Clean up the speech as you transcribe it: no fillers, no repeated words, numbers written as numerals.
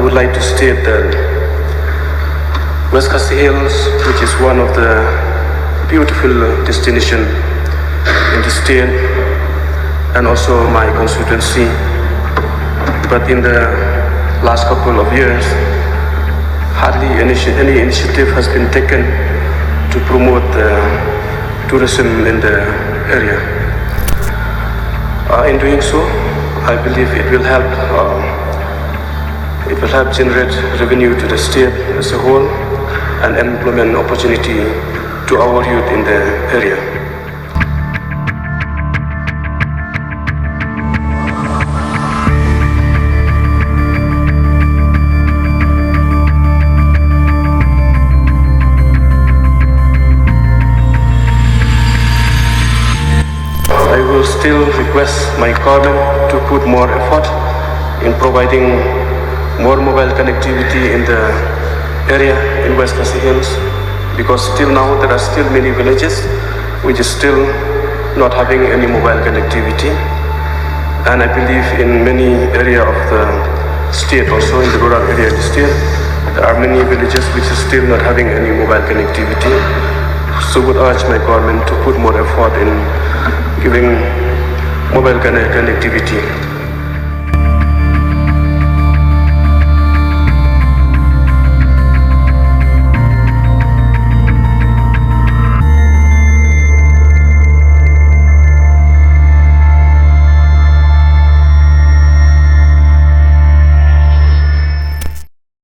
would like to state that West Khasi Hills, which is one of the beautiful destinations in the state and also my constituency, but in the last couple of years, hardly any initiative has been taken to promote tourism in the area. In doing so, I believe it will help generate revenue to the state as a whole and employment opportunity to our youth in the area. I will still request my government to put more effort in providing more mobile connectivity in the area in West Khasi Hills, because still now there are still many villages which is still not having any mobile connectivity, and I believe in many areas of the state, also in the rural area of the state, there are many villages which is still not having any mobile connectivity. So would urge my government to put more effort in giving mobile connectivity.